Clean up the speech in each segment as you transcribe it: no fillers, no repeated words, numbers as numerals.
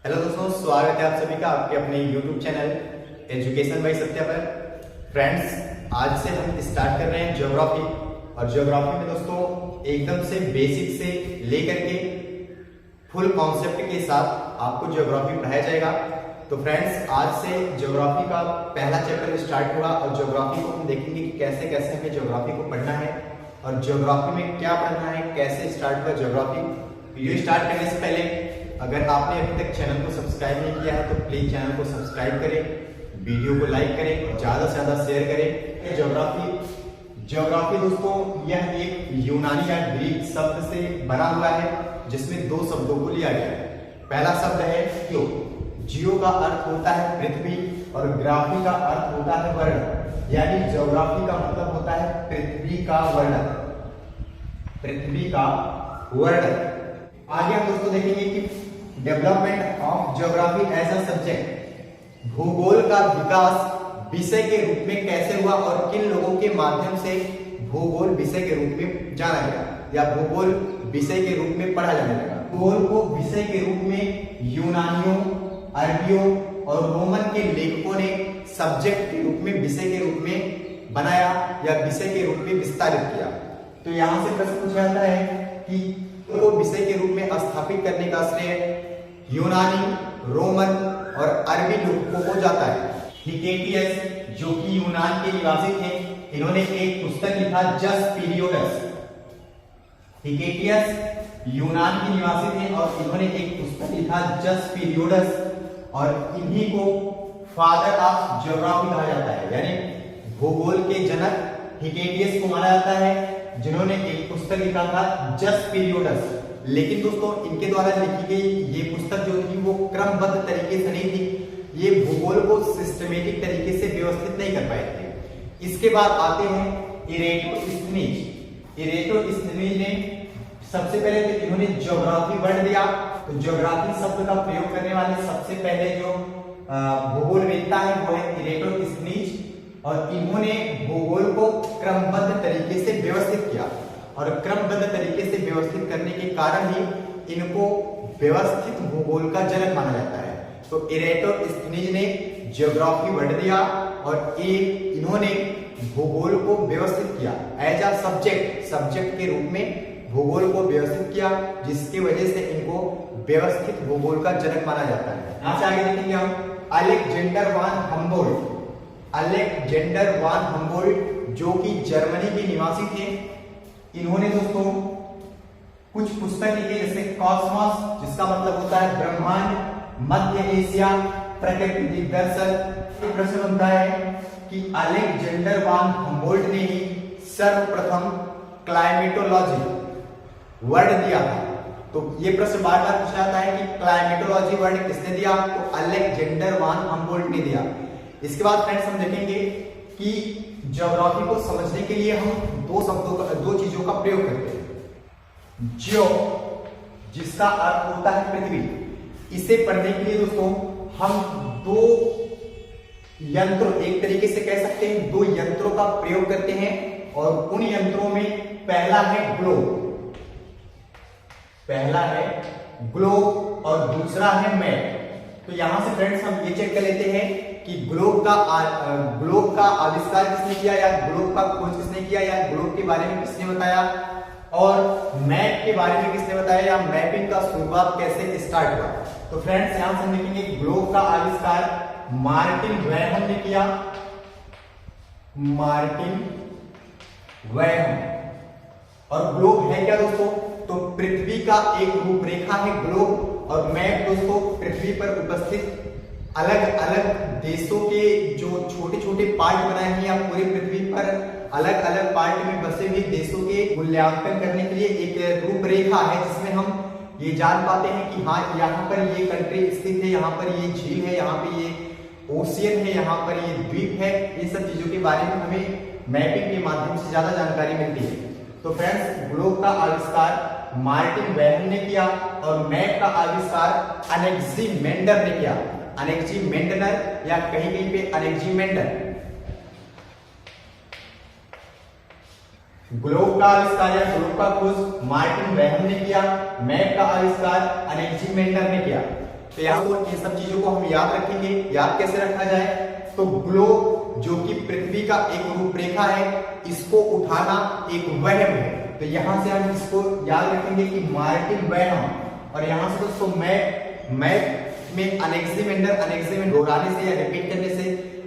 Hello दोस्तों, स्वागत है आप सभी का आपके अपने YouTube channel education by Satya पर। फ्रेंड्स, आज से हम स्टार्ट कर रहे हैं ज्योग्राफी। और ज्योग्राफी में दोस्तों एकदम से बेसिक से लेकर के फुल कॉन्सेप्ट के साथ आपको ज्योग्राफी पढ़ाया जाएगा। तो फ्रेंड्स, आज से ज्योग्राफी का पहला चैप्टर स्टार्ट हुआ और ज्योग्राफी को हम देखेंगे कि कैसे कैसे हमें ज्योग्राफी को पढ़ना है और ज्योग्राफी में क्या पढ़ना है, कैसे स्टार्ट हुआ ज्योग्राफी। वीडियो स्टार्ट करने से पहले अगर आपने अभी तक चैनल को सब्सक्राइब नहीं किया है तो प्लीज चैनल को सब्सक्राइब करें, वीडियो को लाइक करें और ज्यादा से ज्यादा शेयर करें। ज्योग्राफी दोस्तों यह एक यूनानी या ग्रीक शब्द से बना हुआ है जिसमें दो शब्दों को लिया गया है। पहला शब्द है जियो। जियो का अर्थ होता है पृथ्वी और ग्राफी का अर्थ होता है वर्णन, यानी ज्योग्राफी का मतलब होता है पृथ्वी का वर्णन। पृथ्वी का वर्णन। आगे हम दोस्तों देखेंगे कि development of geography as a subject, भूगोल का विकास विषय के रूप में कैसे हुआ और किन लोगों के माध्यम से भूगोल विषय के रूप में जाना गया या भूगोल विषय के रूप में पढ़ा जाने लगा। भूगोल को विषय के रूप में यूनानियों, अरबियों और रोमन के लेखकों ने सब्जेक्ट के रूप में, विषय के रूप में बनाया या विषय के रूप में विस्तारित किया। तो यहां से प्रश्न पूछा जाता है कि को विषय के रूप में स्थापित करने का श्रेय यूनानी, रोमन और अरबी लोगों को जाता है। हिकेटियस, जो कि यूनान के निवासी थे, इन्होंने एक पुस्तक लिखा जस पीरियोडस। हिकेटियस यूनान के निवासी थे और इन्होंने एक पुस्तक लिखा जस पीरियोडस और इन्हीं को फादर ऑफ ज्योग्राफी कहा जाता है, यानी भूगोल के जनक हिकेटियस को माना जाता है जिन्होंने एक पुस्तक लिखा था जस पीरियोडस। लेकिन दोस्तों इनके द्वारा लिखी गई ये पुस्तक जो थी वो क्रमबद्ध तरीके से नहीं थी, ये भूगोल को सिस्टमेटिक तरीके से व्यवस्थित नहीं कर पाए थे। इसके बाद आते हैं इरेटोस्थनीज। इरेटोस्थनीज ने सबसे पहले तो इन्होंने ज्योग्राफी वर्ड दिया। तो ज्योग्राफी शब्द का प्रयोग करने वाले सबसे पहले जो भूगोलवेत्ता है वो है इरेटोस्थनीज और इन्होंने भूगोल को क्रमबद्ध तरीके से व्यवस्थित किया और क्रमबद्ध तरीके से व्यवस्थित करने के कारण ही इनको व्यवस्थित भूगोल का जनक माना जाता है। तो इरेटोस्थनीज ने ज्योग्राफी वर्ड दिया और इन्होंने भूगोल को व्यवस्थित किया एज अ सब्जेक्ट के रूप में भूगोल को व्यवस्थित किया, जिसकी वजह से इनको व्यवस्थित भूगोल का जनक माना जाता है। यहां से आगे देखेंगे हम अलेक्जेंडर वान हम्बोल्ट। अलेक्जेंडर वान हम्बोल्ट जो कि जर्मनी के निवासी थे, इन्होंने दोस्तों कुछ पुस्तक लिखी जैसे कॉस्मोस, जिसका मतलब होता है ब्रह्मांड, मध्य एशिया, प्राकृतिक दर्शन। एक प्रश्न बनता है कि अलेक्जेंडर वान हम्बोल्ट ने ही सर्वप्रथम क्लाइमेटोलॉजी वर्ड दिया था। तो ये प्रश्न बार बार पूछा जाता है कि क्लाइमेटोलॉजी वर्ड किसने दिया? तो अलेक्जेंडर वान हम्बोल्ट ने दिया। इसके बाद फ्रेंड्स हम देखेंगे कि ज्योग्राफी को समझने के लिए हम दो चीजों का प्रयोग करते हैं। जियो, जिसका अर्थ होता है पृथ्वी, इसे पढ़ने के लिए दोस्तों हम दो यंत्र, एक तरीके से कह सकते हैं दो यंत्रों का प्रयोग करते हैं और उन यंत्रों में पहला है ग्लोब और दूसरा है मैप। तो यहां से फ्रेंड्स हम ये चेक कर लेते हैं कि ग्लोब का आविष्कार किसने किया या ग्लोब का खोज किसने किया या ग्लोब के बारे में किसने बताया और मैप के बारे में किसने बताया या मैपिंग का शुरुआत कैसे स्टार्ट हुआ। तो फ्रेंड्स यहां से हम देखेंगे ग्लोब का आविष्कार मार्टिन वैहम ने किया। और ग्लोब है क्या दोस्तों? तो पृथ्वी का एक रूपरेखा है ग्लोब और मैप दोस्तों पृथ्वी पर उपस्थित अलग अलग देशों के जो छोटे छोटे पार्ट बनाए हैं या पूरी पृथ्वी पर अलग अलग पार्ट में बसे हुए देशों के मूल्यांकन करने के लिए एक रूपरेखा है, जिसमें हम ये जान पाते हैं कि हाँ यहाँ पर ये कंट्री स्थित है, यहाँ पर ये झील है, यहाँ पे ये ओशियन है, यहाँ पर ये द्वीप है। इन सब चीजों के बारे में हमें मैपिंग के माध्यम से ज्यादा जानकारी मिलती है। तो फ्रेंड्स ग्लोब का आविष्कार मार्टिन वैहम ने किया और मैप का आविष्कार अनेक्सिमेंडर ने किया। अनेक्सिमेंडर या कहीं कहीं पे अनेक्सिमेंडर। ग्लोब का आविष्कार या ग्लोब का खोज मार्टिन वैहम ने किया, मैप का आविष्कार अनेक्सिमेंडर ने किया। तो यहाँ को इन सब चीजों को हम याद रखेंगे। याद कैसे रखा जाए, तो ग्लोब जो कि पृथ्वी का एक रूपरेखा है, इसको उठाना एक वहम है। तो यहाँ से हम इसको याद रखेंगे कि मार्टिन वहम, और यहाँ से दोस्तों मैप में अनेक्सिमेंडर दोहराने से या रिपीट करने से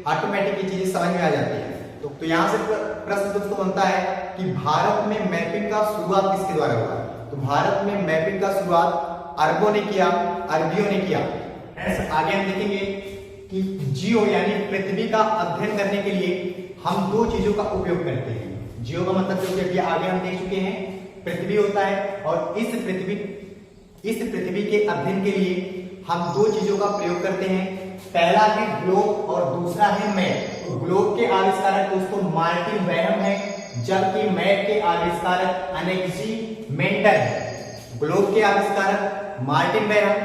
ऑटोमेटिक ये चीजें समझ में आ जाती है। तो यहाँ से प्रश्न दोस्तों बनता है कि भारत में मैपिंग का शुरुआत किसके द्वारा हुआ। तो भारत में मैपिंग का शुरुआत अरबों ने किया, अरबियों ने किया। आगे हम देखेंगे कि जियो यानी पृथ्वी का अध्ययन करने के लिए हम दो चीजों का उपयोग करते हैं। जियो का मतलब जो कि आगे हम देख चुके हैं, पृथ्वी होता है, और इस पृथ्वी के अध्ययन के लिए हम दो चीजों का प्रयोग करते हैं। पहला है ग्लोब और दूसरा है मैप। तो ग्लोब के आविष्कारक दोस्तों मार्टिन वहम है, जबकि मैप के आविष्कारक अनेक्सिमेंडर है। ग्लोब के आविष्कारक मार्टिन वहम,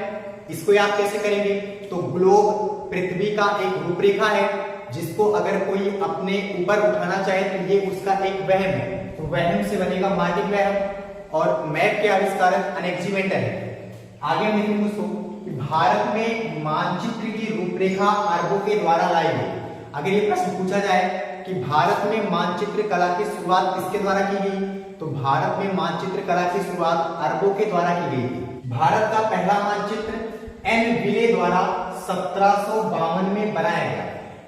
इसको याद कैसे करेंगे, तो ग्लोब पृथ्वी का एक रूपरेखा है जिसको अगर कोई अपने ऊपर उठाना चाहे तो ये उसका एक वहम है, तो वहम से बनेगा मार्टिन वहम, और मैप के आविष्कारक अनेक्सिमेंडर है। आगे हम देखेंगे दोस्तों कि भारत में मानचित्र की रूपरेखा अरबों के द्वारा लाई गई। अगर ये प्रश्न पूछा जाए कि भारत में मानचित्र कला की शुरुआत किसके द्वारा की गई, तो भारत में मानचित्र कला की शुरुआत अरबों के द्वारा की गई थी। भारत का पहला मानचित्र एन विले द्वारा 1752 में बनाया गया।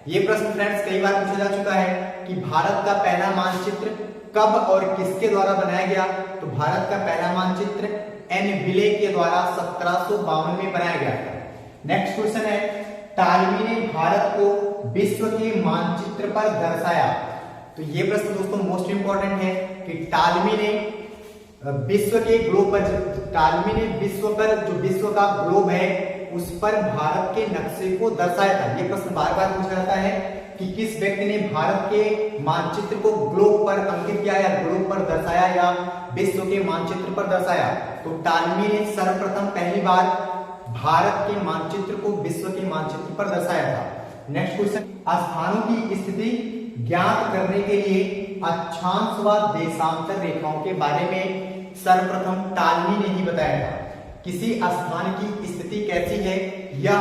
ये प्रश्न फ्रेंड्स कई बार पूछा जा चुका है कि भारत का पहला मानचित्र कब और किसके द्वारा बनाया गया। तो भारत का पहला मानचित्र एन विले के द्वारा 1752 में बनाया गया था। नेक्स्ट क्वेश्चन है, टालमी ने भारत को विश्व के मानचित्र पर दर्शाया। तो ये प्रश्न दोस्तों मोस्ट इंपॉर्टेंट है कि टालमी ने विश्व के ग्लोब पर, टालमी ने विश्व पर जो विश्व का ग्लोब है उस पर भारत के नक्शे को दर्शाया था। ये प्रश्न बार बार पूछा जाता है कि किस व्यक्ति ने भारत के मानचित्र को ग्लोब पर अंकित किया या ग्लोब पर दर्शाया या विश्व के मानचित्र पर दर्शाया। तो टालमी ने सर्वप्रथम पहली बार भारत के मानचित्र को विश्व के मानचित्र पर दर्शाया था। नेक्स्ट क्वेश्चन, स्थानों की स्थिति ज्ञात करने के लिए अक्षांश व देशांतर रेखाओं के बारे में सर्वप्रथम टालमी ने ही बताया था। किसी स्थान की स्थिति कैसी है यह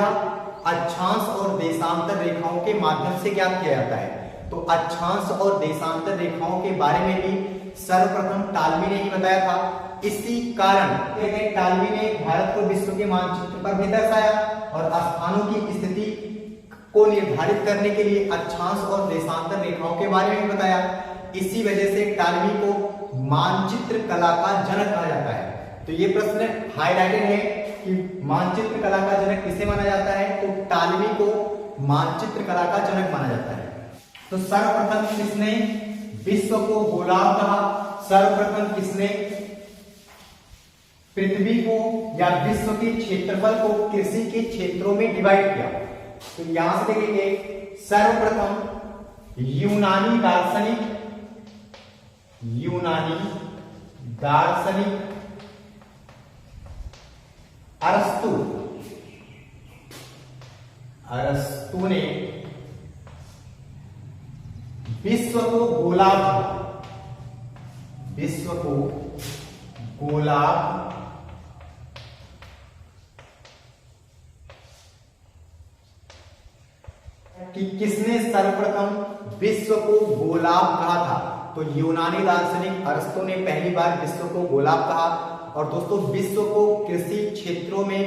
अक्षांश और देशांतर रेखाओं के माध्यम से ज्ञात किया जाता है। तो अक्षांश और देशांतर रेखाओं के बारे में भी सर्वप्रथम टालमी ने ही बताया था। इसी कारण टालमी ने भारत को विश्व के मानचित्र पर भी दर्शाया और स्थानों की स्थिति को निर्धारित करने के लिए अक्षांश और देशांतर रेखाओं के बारे में भी बताया। इसी वजह से टालमी को मानचित्र कला का जनक कहा जाता है। तो ये प्रश्न हाईलाइटेड है कि मानचित्र कला का जनक किसे माना जाता है, तो टालमी को मानचित्र कला का जनक माना जाता है। तो सर्वप्रथम किसने विश्व को गोलार्ध कहा, सर्वप्रथम किसने पृथ्वी को या विश्व के क्षेत्रफल को कृषि के क्षेत्रों में डिवाइड किया। तो यहां से देखेंगे सर्वप्रथम यूनानी दार्शनिक अरस्तु ने विश्व को गोलार्ध कि किसने सर्वप्रथम विश्व को गोलार्ध कहा था। तो यूनानी दार्शनिक अरस्तु ने पहली बार विश्व को गोलार्ध कहा। और दोस्तों विश्व को कृषि क्षेत्रों में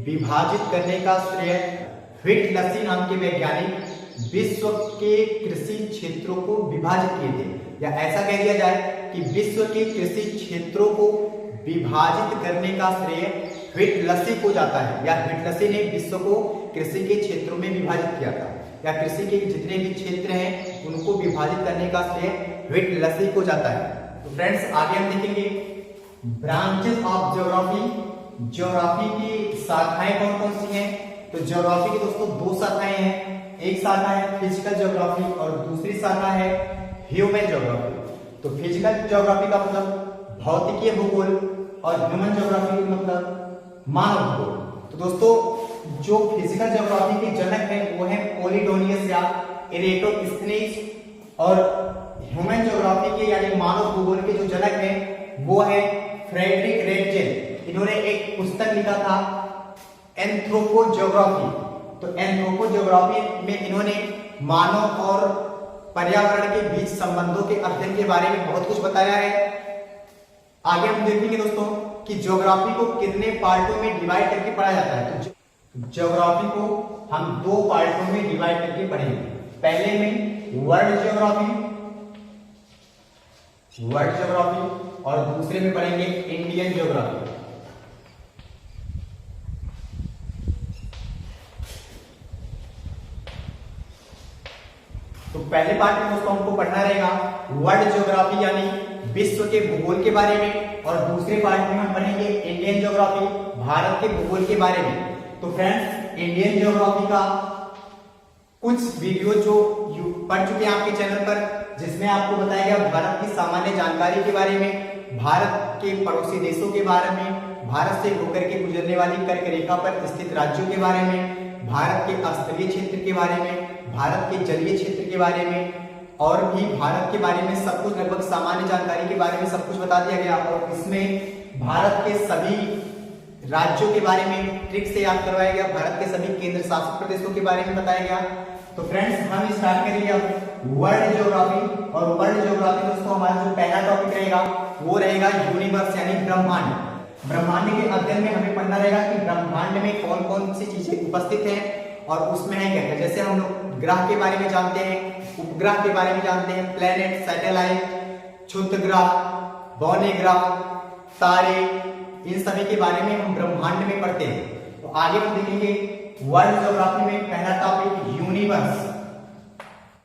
विभाजित करने का श्रेय व्हिटलसी नाम के वैज्ञानिक विश्व के कृषि क्षेत्रों को विभाजित किए थे। या ऐसा कह दिया जाए कि विश्व के कृषि क्षेत्रों को विभाजित करने का श्रेय व्हिटलसी को जाता है, या व्हिटलसी ने विश्व को कृषि के क्षेत्रों में विभाजित किया था, या कृषि के जितने भी क्षेत्र हैं उनको विभाजित करने का श्रेय व्हिटलसी को जाता है। तो फ्रेंड्स आगे हम देखेंगे ब्रांचेस ऑफ ज्योग्राफी की शाखाएं कौन कौन सी हैं। तो ज्योग्राफी की दोस्तों दो शाखाएं हैं, एक शाखा है फिजिकल ज्योग्राफी और दूसरी शाखा है ह्यूमन ज्योग्राफी। तो फिजिकल ज्योग्राफी का मतलब भौतिकीय भूगोल और ह्यूमन ज्योग्राफी का मतलब मानव भूगोल। तो दोस्तों जो फिजिकल ज्योग्राफी के जनक हैं वो है पोलिडोनियस या इरेटोस्थनीज, और ह्यूमन ज्योग्राफी के यानी मानव भूगोल के जो जनक हैं वो है फ्रेडरिक रेटजेल। इन्होंने एक पुस्तक लिखा था एंथ्रोपोज्योग्राफी। तो एंथ्रोपोज्योग्राफी में इन्होंने मानव और पर्यावरण के बीच संबंधों के अध्ययन के बारे में बहुत कुछ बताया है। आगे हम देखेंगे दोस्तों कि ज्योग्राफी को कितने पार्टों में डिवाइड करके पढ़ा जाता है। तो ज्योग्राफी को हम दो पार्टों में डिवाइड करके पढ़ेंगे। पहले में वर्ल्ड ज्योग्राफी और दूसरे में पढ़ेंगे इंडियन ज्योग्राफी। तो पहले पार्ट में दोस्तों हमको पढ़ना रहेगा वर्ल्ड ज्योग्राफी यानी विश्व के भूगोल के बारे में, और दूसरे पार्ट में हम पढ़ेंगे इंडियन ज्योग्राफी, भारत के भूगोल के बारे में। तो फ्रेंड्स, इंडियन ज्योग्राफी का कुछ वीडियो जो पढ़ चुके हैं आपके चैनल पर, जिसमें आपको बताया गया भारत की सामान्य जानकारी के बारे में, भारत के पड़ोसी देशों के बारे में, भारत से होकर के गुजरने वाली कर्क रेखा पर स्थित राज्यों के बारे में, भारत के स्थलीय क्षेत्र के बारे में, भारत के जलीय क्षेत्र के बारे में, और भी भारत के बारे में सब कुछ, लगभग सामान्य जानकारी के बारे में सब कुछ बता दिया गया। और इसमें भारत के सभी राज्यों के बारे में ट्रिक से याद करवाया गया, भारत के सभी केंद्र शासित प्रदेशों के बारे में बताया गया। तो फ्रेंड्स, हम स्टार्ट करेंगे अब वर्ल्ड ज्योग्राफी। और वर्ल्ड ज्योग्राफी दोस्तों हमारा जो पहला टॉपिक रहेगा वो रहेगा यूनिवर्स यानी ब्रह्मांड। ब्रह्मांड के अध्ययन में हमें पढ़ना रहेगा कि ब्रह्मांड में कौन कौन सी चीजें उपस्थित हैं और उसमें है क्या क्या। जैसे हम लोग ग्रह के बारे में जानते हैं, उपग्रह के बारे में जानते हैं, प्लेनेट, सैटेलाइट, क्षुद्र ग्रह, बौने ग्रह, तारे, इन सभी के बारे में हम ब्रह्मांड में पढ़ते हैं। तो आगे हम देखेंगे वर्ल्ड ज्योग्राफी में पहला टॉपिक यूनिवर्स।